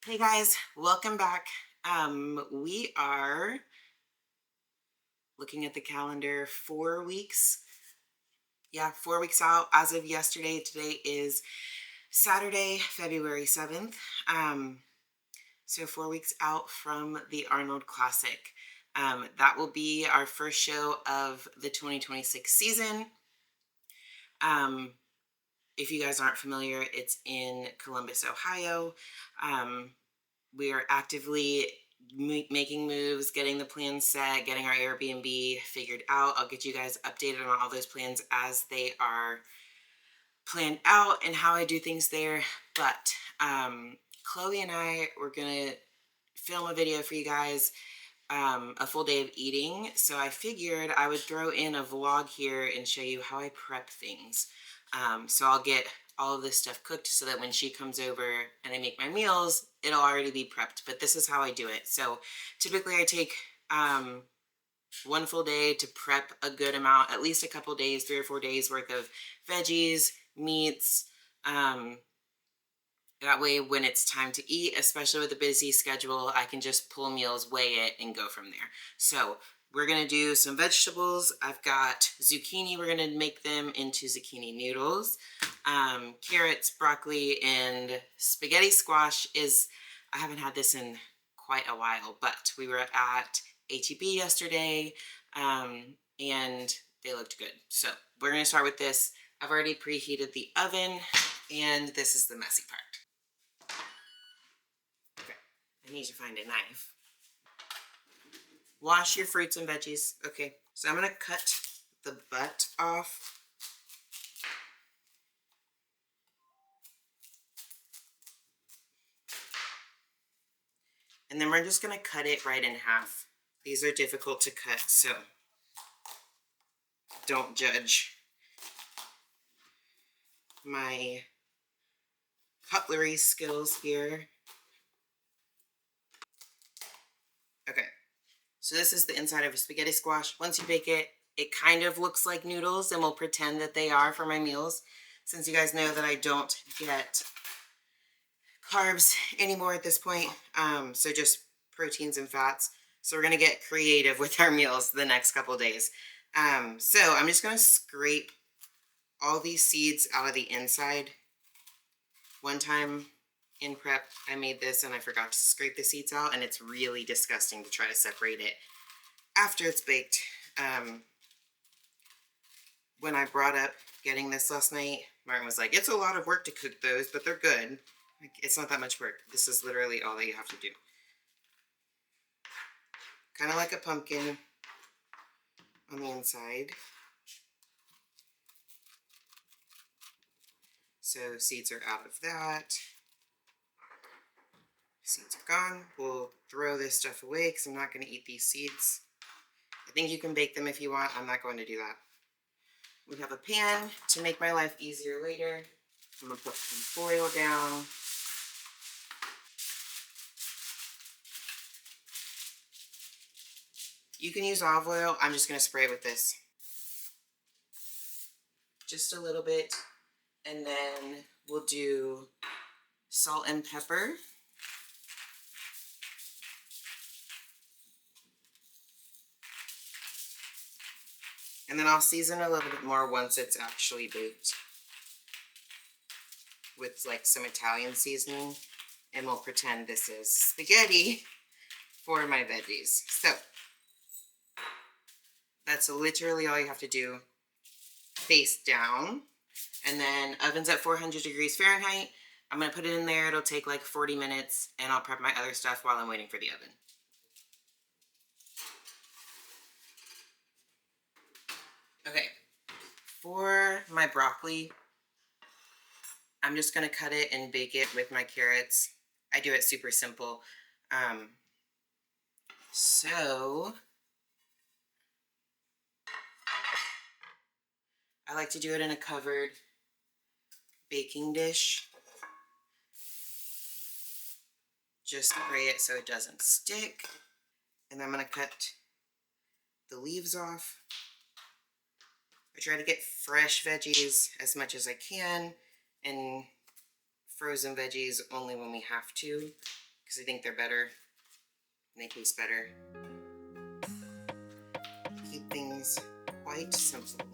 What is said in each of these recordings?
Hey guys, welcome back. We are looking at the calendar 4 weeks. Yeah, 4 weeks out as of yesterday. Today is Saturday, February 7th. So 4 weeks out from the Arnold Classic. That will be our first show of the 2026 season. Um, if you guys aren't familiar, it's in Columbus, Ohio. We are actively making moves, getting the plans set, getting our Airbnb figured out. I'll get you guys updated on all those plans as they are planned out and how I do things there. But Chloe and I were gonna film a video for you guys, a full day of eating. So I figured I would throw in a vlog here and show you how I prep things. So I'll get all of this stuff cooked so that when she comes over and I make my meals, it'll already be prepped. But this is how I do it. So typically I take one full day to prep a good amount, at least a couple days, 3 or 4 days worth of veggies, meats. That way, when it's time to eat, especially with a busy schedule, I can just pull meals, weigh it, and go from there. So we're gonna do some vegetables. I've got zucchini. We're gonna make them into zucchini noodles. Carrots, broccoli, and spaghetti squash is, I haven't had this in quite a while, but we were at HEB yesterday, and they looked good. So we're gonna start with this. I've already preheated the oven, and this is the messy part. Okay, I need to find a knife. Wash your fruits and veggies. Okay, so I'm gonna cut the butt off. And then we're just gonna cut it right in half. These are difficult to cut, so don't judge my cutlery skills here. Okay, so this is the inside of a spaghetti squash. Once you bake it, it kind of looks like noodles, and we'll pretend that they are for my meals. Since you guys know that I don't get carbs anymore at this point, so just proteins and fats. So we're gonna get creative with our meals the next couple days. So I'm just gonna scrape all these seeds out of the inside. One time in prep, I made this and I forgot to scrape the seeds out, and it's really disgusting to try to separate it after it's baked. When I brought up getting this last night, Martin was like, it's a lot of work to cook those, but they're good. Like, it's not that much work. This is literally all that you have to do. Kind of like a pumpkin on the inside. So seeds are out of that. Seeds are gone. We'll throw this stuff away because I'm not going to eat these seeds. I think you can bake them if you want. I'm not going to do that. We have a pan to make my life easier later. I'm going to put some foil down. You can use olive oil. I'm just going to spray it with this. Just a little bit. And then we'll do salt and pepper. And then I'll season a little bit more once it's actually baked with like some Italian seasoning. And we'll pretend this is spaghetti for my veggies. So that's literally all you have to do. Face down. And then oven's at 400 degrees Fahrenheit. I'm going to put it in there. It'll take like 40 minutes, and I'll prep my other stuff while I'm waiting for the oven. Okay, for my broccoli, I'm just going to cut it and bake it with my carrots. I do it super simple. So I like to do it in a covered baking dish. Just spray it so it doesn't stick. And I'm going to cut the leaves off. I try to get fresh veggies as much as I can, and frozen veggies only when we have to. because I think they're better and they taste better. Keep things quite simple.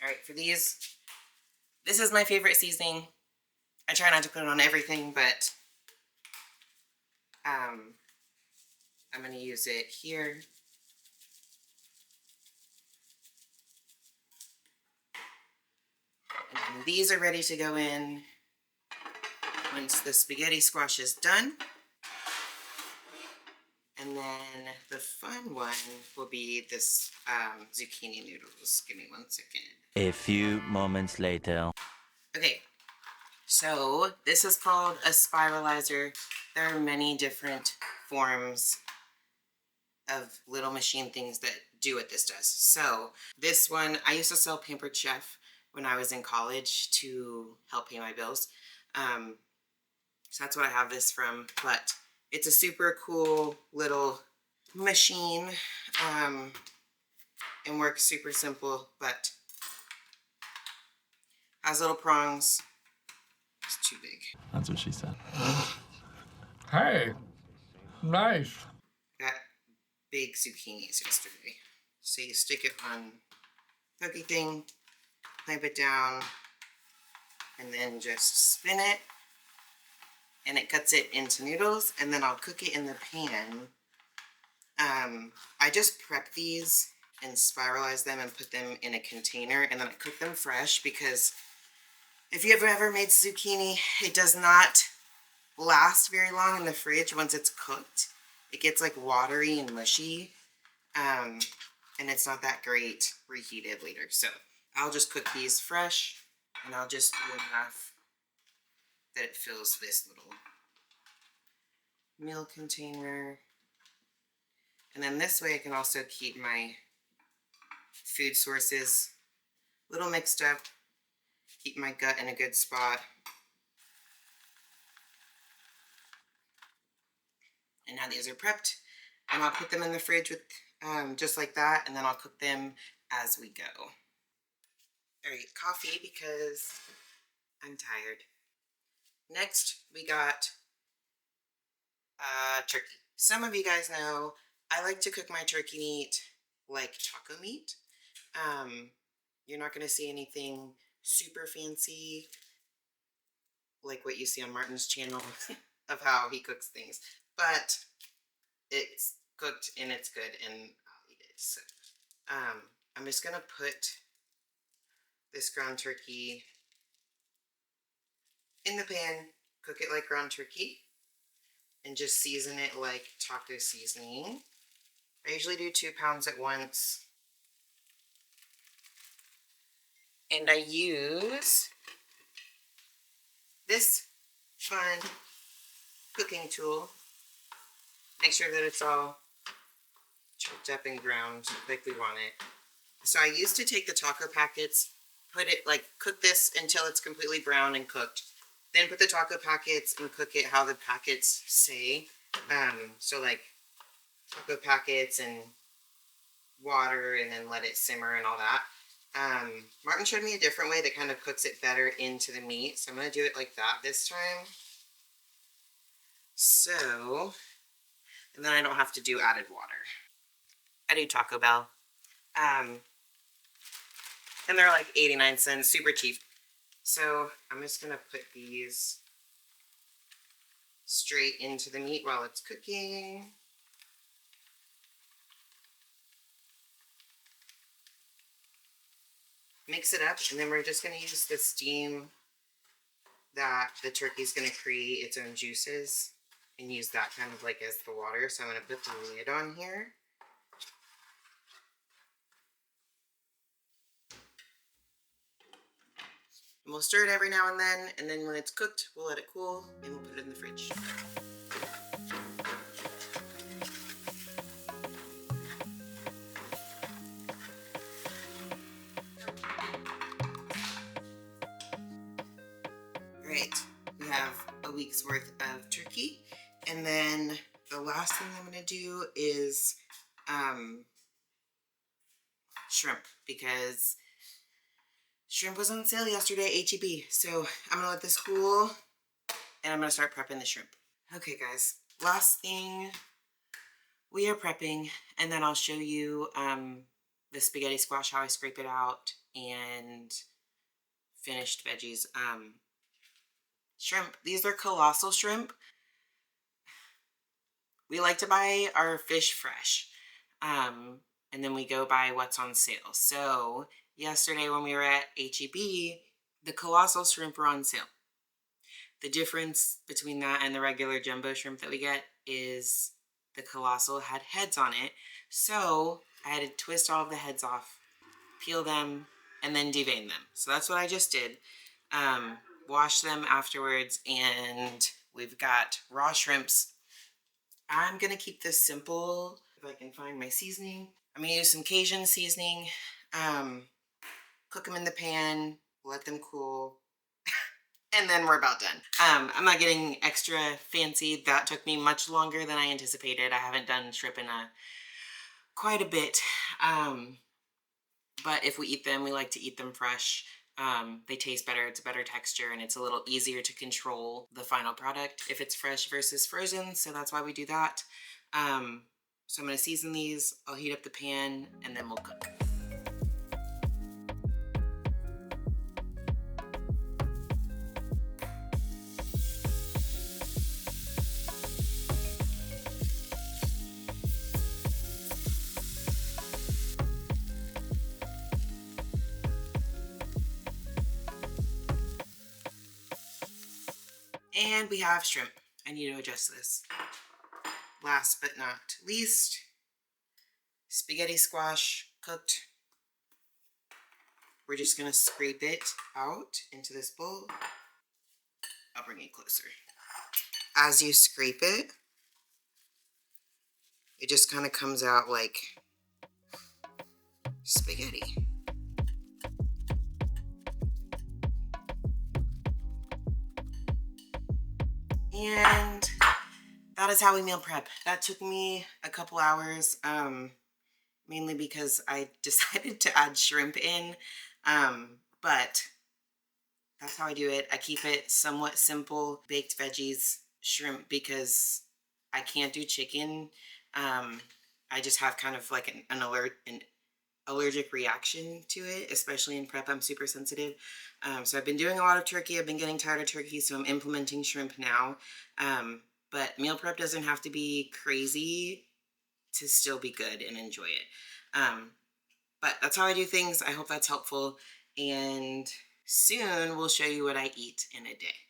Alright, for these, this is my favorite seasoning. I try not to put it on everything, but I'm going to use it here. And these are ready to go in once the spaghetti squash is done. And then the fun one will be this zucchini noodles. Give me 1 second. A few moments later. Okay, so this is called a spiralizer. There are many different forms of little machine things that do what this does. So this one, I used to sell Pampered Chef when I was in college to help pay my bills. So that's what I have this from, but it's a super cool little machine and works super simple, but has little prongs. It's too big. That's what she said. Hey, nice. Got big zucchinis yesterday. So you stick it on cookie thing, clamp it down, and then just spin it, and it cuts it into noodles, and then I'll cook it in the pan. I just prep these and spiralize them and put them in a container, and then I cook them fresh, because if you ever made zucchini, it does not last very long in the fridge once it's cooked. It gets like watery and mushy, and it's not that great reheated later. So I'll just cook these fresh, and I'll just do enough that it fills this little meal container. And then this way I can also keep my food sources a little mixed up, keep my gut in a good spot. And now these are prepped, and I'll put them in the fridge with just like that, and then I'll cook them as we go. All right, coffee because I'm tired. Next, we got turkey. Some of you guys know I like to cook my turkey meat like taco meat. You're not going to see anything super fancy like what you see on Martin's channel of how he cooks things, but it's cooked and it's good, and I'll eat it. So I'm just going to put this ground turkey in the pan, cook it like ground turkey, and just season it like taco seasoning. I usually do 2 pounds at once. And I use this fun cooking tool. Make sure that it's all chopped up and ground like we want it. So I used to take the taco packets, put it like, cook this until it's completely brown and cooked. Then put the taco packets and cook it how the packets say. So like taco packets and water, and then let it simmer and all that. Martin showed me a different way that kind of cooks it better into the meat, so I'm going to do it like that this time. So, and then I don't have to do added water. I do Taco Bell. And they're like 89 cents, super cheap. So I'm just going to put these straight into the meat while it's cooking. Mix it up, and then we're just going to use the steam that the turkey's going to create its own juices, and use that kind of like as the water. So I'm going to put the lid on here. And we'll stir it every now and then when it's cooked, we'll let it cool, and we'll put it in the fridge. Alright, we have a week's worth of turkey, And then the last thing I'm going to do is shrimp, because shrimp was on sale yesterday at HEB. So I'm going to let this cool and I'm going to start prepping the shrimp. Okay, guys, last thing we are prepping, and then I'll show you the spaghetti squash, how I scrape it out, and finished veggies. Shrimp, these are Colossal shrimp. We like to buy our fish fresh, and then we go by what's on sale. So yesterday when we were at HEB, the Colossal shrimp were on sale. The difference between that and the regular jumbo shrimp that we get is the Colossal had heads on it. So I had to twist all of the heads off, peel them, and then devein them. So that's what I just did. Wash them afterwards, and we've got raw shrimps. I'm going to keep this simple. If I can find my seasoning, I'm going to use some Cajun seasoning. Cook them in the pan, let them cool, and then we're about done. I'm not getting extra fancy. That took me much longer than I anticipated. I haven't done shrimp in quite a bit. But if we eat them, we like to eat them fresh. They taste better, it's a better texture, and it's a little easier to control the final product if it's fresh versus frozen. So that's why we do that. So I'm going to season these. I'll heat up the pan, and then we'll cook. And we have shrimp. I need to adjust this. Last but not least, spaghetti squash cooked. We're just going to scrape it out into this bowl. I'll bring it closer. As you scrape it, it just kind of comes out like spaghetti. And that is how we meal prep. That took me a couple hours, mainly because I decided to add shrimp in, but that's how I do it. I keep it somewhat simple, baked veggies, shrimp, because I can't do chicken. I just have kind of like an allergic reaction to it, especially in prep. I'm super sensitive. So I've been doing a lot of turkey. I've been getting tired of turkey, so I'm implementing shrimp now. But meal prep doesn't have to be crazy to still be good and enjoy it. But that's how I do things. I hope that's helpful. And soon we'll show you what I eat in a day.